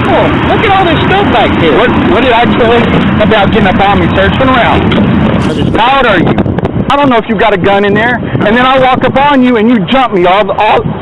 workable. Look at all this stuff back here. What did I tell you about getting up on me, sir? Turn around. How old are you? I don't know if you got a gun in there, and then I walk up on you and you jump me all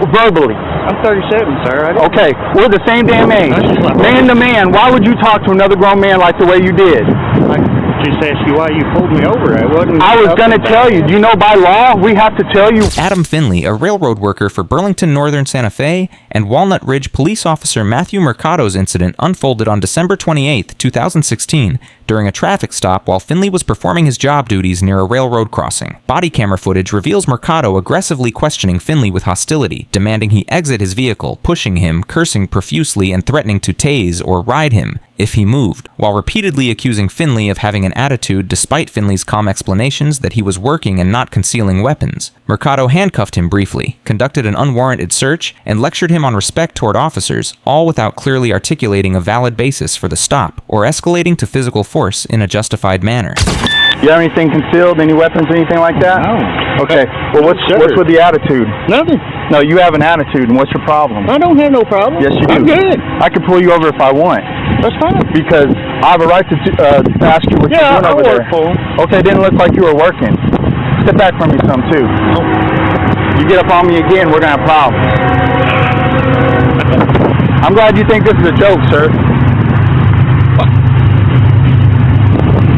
verbally. I'm 37, sir. Okay, we're the same damn age. Man to man, why would you talk to another grown man like the way you did? I just asked you why you pulled me over. I was going to tell you. Do you know by law we have to tell you? Adam Finley, a railroad worker for Burlington Northern Santa Fe, and Walnut Ridge police officer Matthew Mercado's incident unfolded on December 28, 2016, during a traffic stop while Finley was performing his job duties near a railroad crossing. Body camera footage reveals Mercado aggressively questioning Finley with hostility, demanding he exit his vehicle, pushing him, cursing profusely, and threatening to tase or ride him if he moved, while repeatedly accusing Finley of having an attitude despite Finley's calm explanations that he was working and not concealing weapons. Mercado handcuffed him briefly, conducted an unwarranted search, and lectured him on respect toward officers, all without clearly articulating a valid basis for the stop or escalating to physical force in a justified manner. You have anything concealed, any weapons, anything like that? No. Okay, well what's with the attitude? Nothing. No, you have an attitude, and what's your problem? I don't have no problem. Yes, you do. I'm good. I can pull you over if I want. That's fine. Because I have a right to ask you what you're doing over there. Okay, it didn't look like you were working. Step back from me some, too. You get up on me again, we're going to have problems. I'm glad you think this is a joke, sir.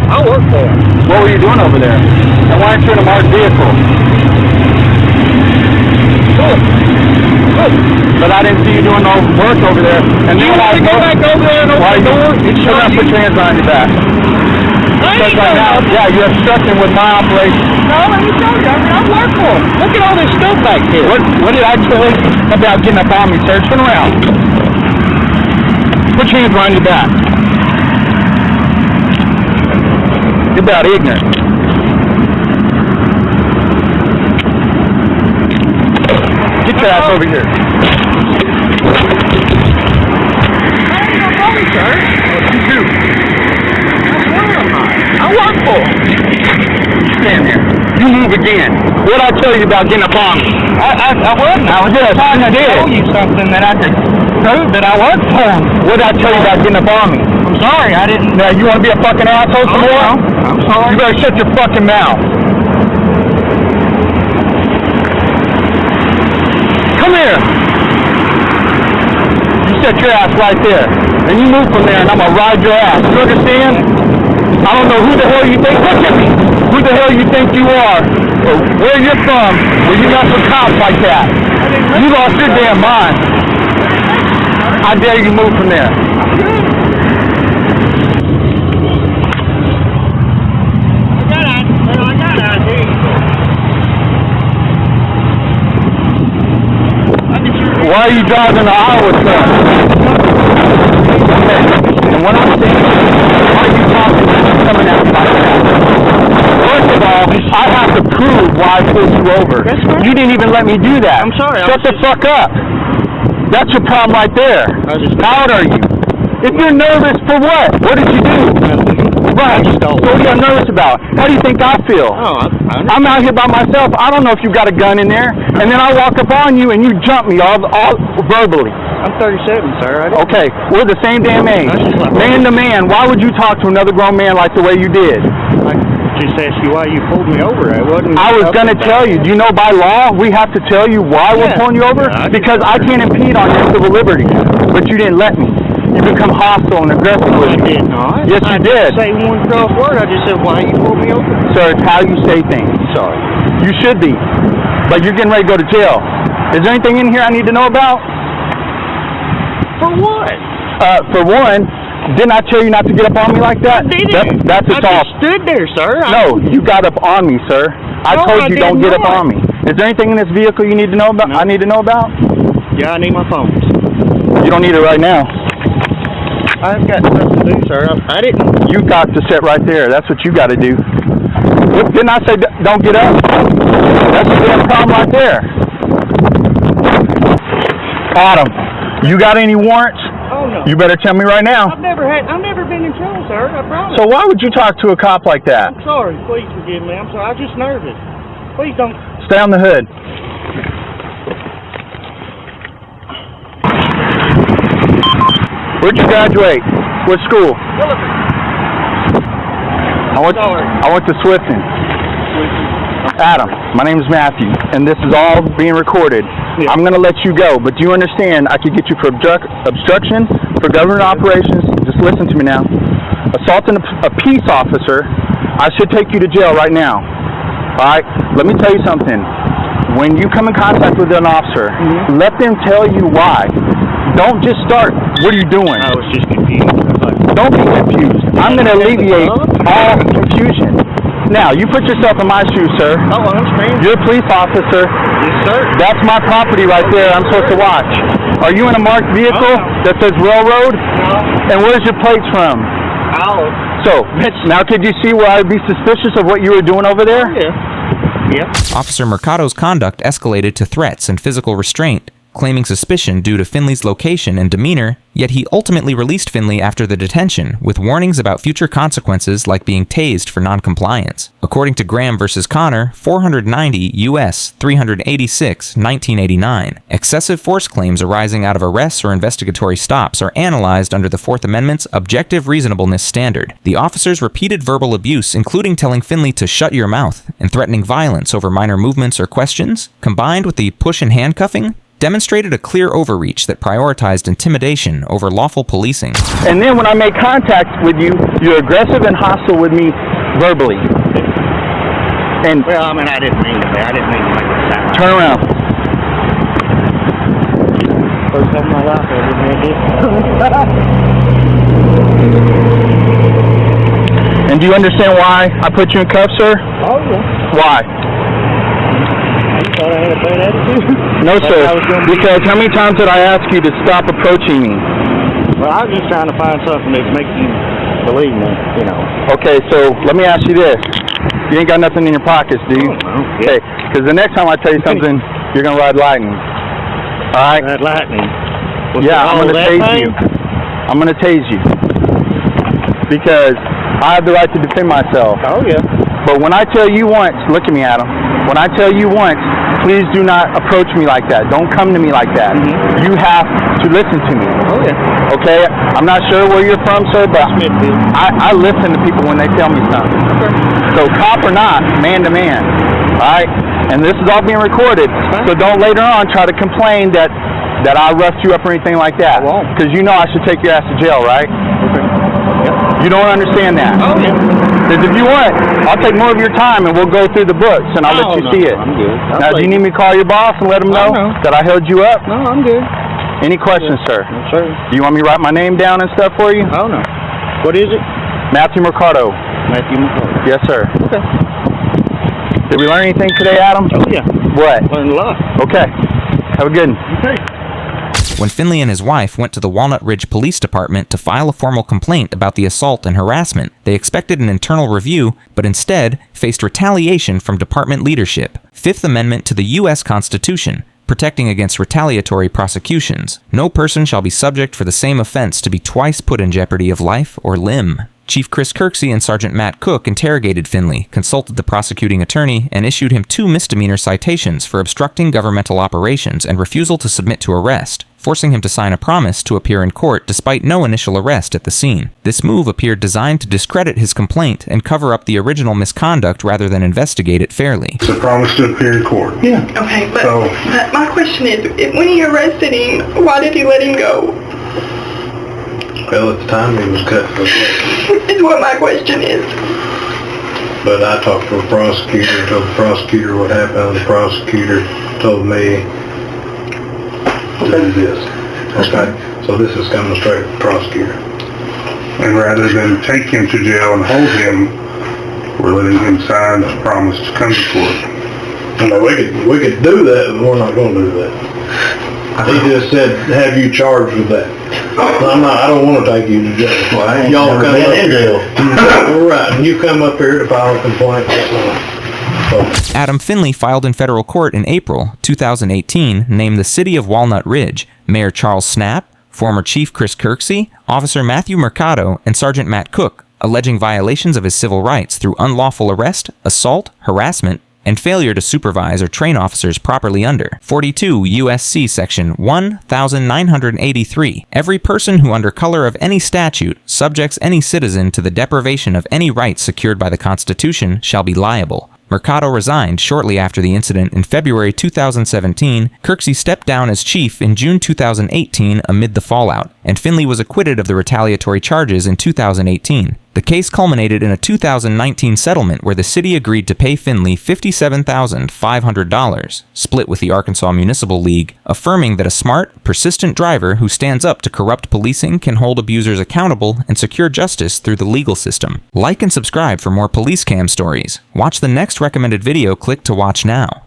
I work for him. What were you doing over there? And why aren't you in a marked vehicle? But I didn't see you doing no work over there. And you want to go back over there and open the door? You should not put your hands behind your back. Because right now, yeah, you're obstructing with my operation. No, let me show you. I work for him. Look at all this stuff back here. What did I tell you about getting up on me, sir? Turn around. Put your hands behind your back. You're about ignorant. Get your ass over here. I ain't no problem, sir. You do. I work for him. Stand there. You move again. What'd I tell you about getting up on me? I wasn't. I was just trying to show you something that I could prove that I work for him. What'd I tell you about getting up on me? I'm sorry, I didn't. Now, you want to be a fucking asshole some more? I'm sorry. You better shut your fucking mouth. Come here. You set your ass right there. And you move from there and I'm going to ride your ass. You understand? I don't know who the hell you think. Look at me. Who the hell you think you are? Or where you're from. Where you got some cops like that. You lost your damn mind. I dare you move from there. Why are you driving the Iowa truck? Okay. And what I'm saying is, why are you talking coming at me like that? First of all, I have to prove why I pulled you over. You didn't even let me do that. I'm sorry. Shut the fuck up. That's your problem right there. How old are you? If you're nervous, for what? What did you do? Right. So what are you nervous about? How do you think I feel? I'm out here by myself. I don't know if you got a gun in there. And then I walk up on you and you jump me all verbally. I'm 37, sir. Okay, we're the same damn age. Man to man, why would you talk to another grown man like the way you did? I just asked you why you pulled me over. I was going to tell you. Do you know by law we have to tell you why we're pulling you over? Because I can't impede on your civil liberties. But you didn't let me. You become hostile and aggressive with me. I did not. Yes, you did. I didn't say one cross word. I just said, why you pulled me over? Sir, it's how you say things. Sorry. You should be. But you're getting ready to go to jail. Is there anything in here I need to know about? For what? For one, didn't I tell you not to get up on me like that? I didn't. That's I just stood there, sir. No, you got up on me, sir. I told you don't get up on me. Is there anything in this vehicle you need to know about? No. I need to know about? Yeah, I need my phone. You don't need it right now. I've got stuff to do, sir. I didn't. You got to sit right there. That's what you got to do. Didn't I say don't get up? That's the damn problem right there. Adam, you got any warrants? Oh, no. You better tell me right now. I've never been in trouble, sir. I promise. So why would you talk to a cop like that? I'm sorry. Please forgive me. I'm sorry. I'm just nervous. Please don't. Stay on the hood. Where'd you graduate? What school? I went to Swifton. Adam, my name is Matthew, and this is all being recorded. Yeah. I'm going to let you go, but do you understand I could get you for obstruction, for government operations? Just listen to me now. Assaulting a peace officer, I should take you to jail right now. All right? Let me tell you something. When you come in contact with an officer, let them tell you why. Don't just start, what are you doing? I was just confused. Don't be confused. I'm going to alleviate all confusion. Now, you put yourself in my shoes, sir. Oh, I understand. You're a police officer. Yes, sir. That's my property right there. I'm supposed to watch. Are you in a marked vehicle that says railroad? No. And where's your plates from? So, now could you see where I'd be suspicious of what you were doing over there? Yeah. Officer Mercado's conduct escalated to threats and physical restraint, claiming suspicion due to Finley's location and demeanor, yet he ultimately released Finley after the detention, with warnings about future consequences like being tased for noncompliance. According to Graham v. Connor, 490 U.S. 386, 1989, excessive force claims arising out of arrests or investigatory stops are analyzed under the Fourth Amendment's objective reasonableness standard. The officer's repeated verbal abuse, including telling Finley to shut your mouth and threatening violence over minor movements or questions, combined with the push and handcuffing, demonstrated a clear overreach that prioritized intimidation over lawful policing. And then when I make contact with you, you're aggressive and hostile with me verbally. And well, I mean, I didn't mean to make it sound. Turn around. First time in my life I didn't mean it. And do you understand why I put you in cuffs, sir? Oh, yeah. Why? Thought I had a bad attitude? No, sir. Because how many times did I ask you to stop approaching me? Well, I was just trying to find something that makes you believe me, you know. Okay, so let me ask you this. You ain't got nothing in your pockets, do you? Oh, no. Okay, because the next time I tell you something, you're going to ride lightning. All right? Ride lightning? Yeah, I'm going to tase you. I'm going to tase you. Because I have the right to defend myself. Oh, yeah. But when I tell you once, look at me, Adam. When I tell you once, please do not approach me like that. Don't come to me like that. You have to listen to me. Oh, yeah. Okay? I'm not sure where you're from, sir, but I listen to people when they tell me something. Okay. So cop or not, man to man. All right? And this is all being recorded. So don't later on try to complain that I roughed you up or anything like that. I won't. Because you know I should take your ass to jail, right? Okay. Yep. You don't understand that. Oh, yeah. Because if you want, I'll take more of your time and we'll go through the books and I'll let you see it. I'm good. Now, do you need me to call your boss and let him know that I held you up? No, I'm good. Any questions, sir? No, sir. Do you want me to write my name down and stuff for you? Oh, no. What is it? Matthew Mercado. Matthew Mercado. Yes, sir. Okay. Did we learn anything today, Adam? Oh, yeah. What? Learned a lot. Okay. Have a good one. Okay. When Finley and his wife went to the Walnut Ridge Police Department to file a formal complaint about the assault and harassment, they expected an internal review, but instead faced retaliation from department leadership. Fifth Amendment to the U.S. Constitution, protecting against retaliatory prosecutions. No person shall be subject for the same offense to be twice put in jeopardy of life or limb. Chief Chris Kirksey and Sergeant Matt Cook interrogated Finley, consulted the prosecuting attorney, and issued him 2 misdemeanor citations for obstructing governmental operations and refusal to submit to arrest, forcing him to sign a promise to appear in court despite no initial arrest at the scene. This move appeared designed to discredit his complaint and cover up the original misconduct rather than investigate it fairly. It's a promise to appear in court. Yeah. Okay, but my question is, when he arrested him, why did he let him go? Well, at the time he was cut for blood. Is what my question is. But I talked to a prosecutor, told the prosecutor what happened. The prosecutor told me to do this. Okay? So this is coming straight from the prosecutor. And rather than take him to jail and hold him, we're letting him sign a promise to come to court. I mean, we could do that, but we're not going to do that. He just said, have you charged with that? I don't want to take you to jail. Well, y'all come up in jail. Right, and you come up here to file a complaint. Adam Finley filed in federal court in April 2018, named the City of Walnut Ridge, Mayor Charles Snap, former Chief Chris Kirksey, Officer Matthew Mercado, and Sergeant Matt Cook, alleging violations of his civil rights through unlawful arrest, assault, harassment, and failure to supervise or train officers properly under 42 U.S.C. Section 1983. Every person who under color of any statute subjects any citizen to the deprivation of any rights secured by the Constitution shall be liable. Mercado resigned shortly after the incident in February 2017, Kirksey stepped down as chief in June 2018 amid the fallout, and Finley was acquitted of the retaliatory charges in 2018. The case culminated in a 2019 settlement where the city agreed to pay Finley $57,500, split with the Arkansas Municipal League, affirming that a smart, persistent driver who stands up to corrupt policing can hold abusers accountable and secure justice through the legal system. Like and subscribe for more police cam stories. Watch the next recommended video click to watch now.